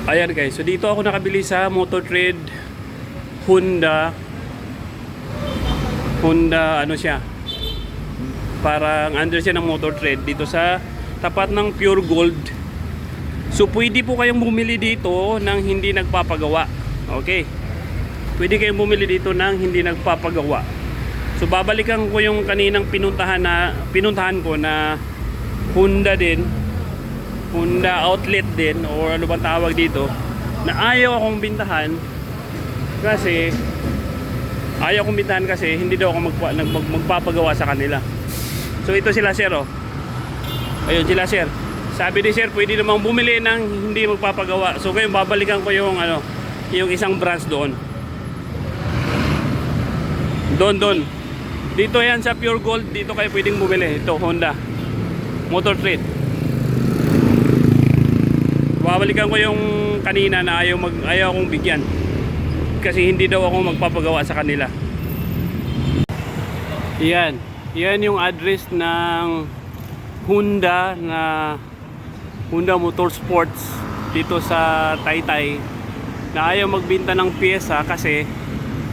Ayan guys, so dito ako nakabili sa Motor Trade Honda ano siya, parang under siya ng Motor Trade dito sa tapat ng Pure Gold. So pwede po kayong bumili dito ng hindi nagpapagawa. Okay, pwede kayong bumili dito ng hindi nagpapagawa. So babalikan ko yung kaninang pinuntahan ko na Honda din, Honda outlet din, or ano bang tawag dito, na ayaw akong bintahan kasi hindi daw ako magpapagawa sa kanila. So ito sila sir, oh. Ayun sila sir. Sabi ni sir, pwede namang bumili ng hindi magpapagawa. So ngayon babalikan ko yung yung isang branch doon. Doon. Dito yan sa Pure Gold, dito kayo pwedeng bumili. Ito Honda Motor Trade. Babalikan ko yung kanina na ayaw akong bigyan kasi hindi daw ako magpapagawa sa kanila. Yan yung address ng Honda Motorsports dito sa Taytay, na ayaw magbenta ng piyesa kasi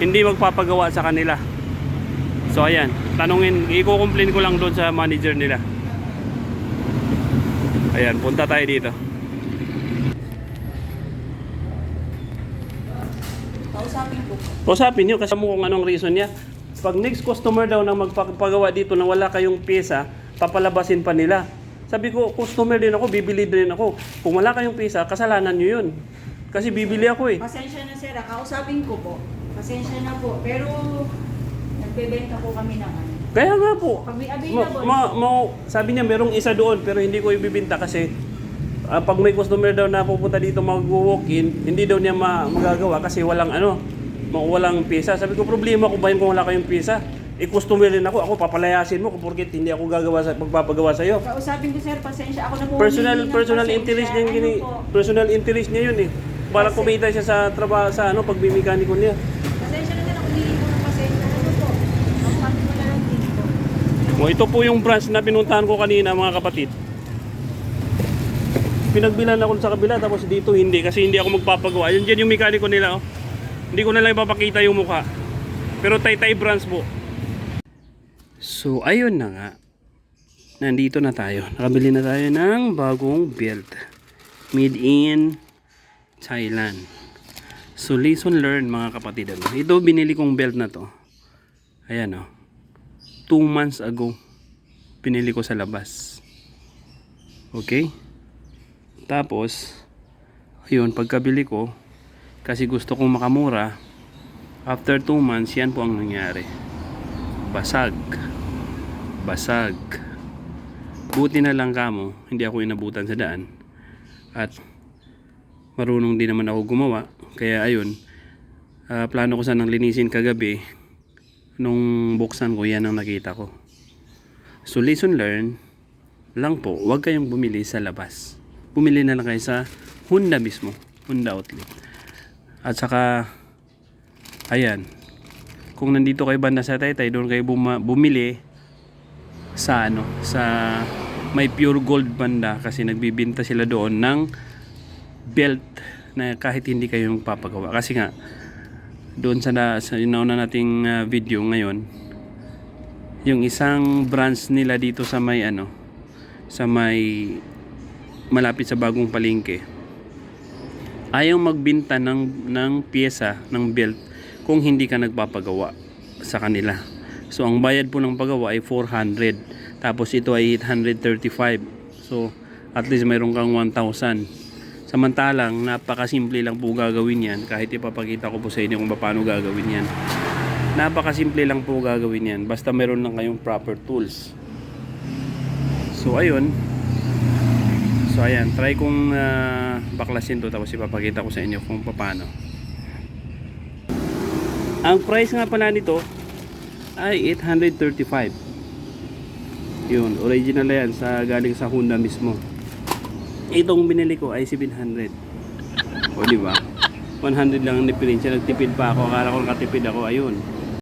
hindi magpapagawa sa kanila. So ayan, i-complain ko lang doon sa manager nila. Ayan, punta tayo dito. Kausapin nyo kasi mo kung anong reason niya. Pag next customer daw na magpapagawa dito na wala kayong pyesa, papalabasin pa nila. Sabi ko, customer din ako, bibili din ako. Kung wala kayong pyesa, kasalanan nyo yun. Kasi bibili ako eh. Pasensya na sir, kausapin ko po. Pasensya na po, pero nagbebenta po kami ng ano. Kaya nga po. Kami available. Sabi niya merong isa doon pero hindi ko ibibenta kasi pag may customer daw na pupunta dito mag-walk-in, hindi daw niya magagawa kasi walang pyesa. Sabi ko, problema ko ba yun kung wala kayong pyesa? Customer din ako papalayasin mo kung porket hindi ako magpapagawa sa iyo. Kausapin ko sir, pasensya ako na po. Personal interest niya personal interest niya yun eh. Para kumita siya sa trabaho sa pagbimekaniko niya. Pasensya na sir, ako hindi ko ng pasensya. Ano po? Ang pati mo na lang dito. Ito po yung branch na pinuntahan ko kanina mga kapatid. Pinagbilan ako sa kabila tapos dito hindi kasi hindi ako magpapagawa. Yun dyan yung mekaniko nila, oh. Hindi ko na lang ipapakita yung mukha. Pero Taytay branch po. So ayun na nga. Nandito na tayo. Nakabili na tayo ng bagong belt. Made in Thailand. So lesson learned mga kapatid. Ito binili kong belt na to. Ayan, oh. 2 months ago. Pinili ko sa labas. Okay? Tapos, ayun, pagkabili ko, kasi gusto kong makamura, after 2 months, yan po ang nangyari. Basag. Buti na lang kamo, hindi ako inabutan sa daan. At, marunong din naman ako gumawa. Kaya ayun, plano ko sanang linisin kagabi. Nung buksan ko, yan ang nakita ko. So, lesson learned lang po, huwag kayong bumili sa labas. Bumili na lang kayo sa Honda mismo, Honda outlet. At saka ayan, kung nandito kayo banda sa Taytay, doon kayo bumili sa sa may Pure Gold banda kasi nagbibenta sila doon ng belt na kahit hindi kayo papagawa. Kasi nga doon sa inauna nating video ngayon, yung isang branch nila dito sa may sa may malapit sa bagong palengke, ayaw magbenta ng pyesa ng belt kung hindi ka nagpapagawa sa kanila. So ang bayad po ng pagawa ay 400, tapos ito ay 835. So at least mayroon kang 1,000. Samantalang napakasimple lang po gagawin yan. Kahit ipapakita ko po sa inyo kung paano gagawin yan, napakasimple lang po gagawin yan, basta mayroon lang kayong proper tools. So ayun. So ayan, try kong baklasin to tapos ipapakita ko sa inyo kung paano. Ang price nga pala nito ay 835. Yun, original na yan galing sa Honda mismo. Itong binili ko ay 700. O diba? 100 lang ang diferensya. Nagtipid pa ako. Akala ko nakatipid ako. Ayun.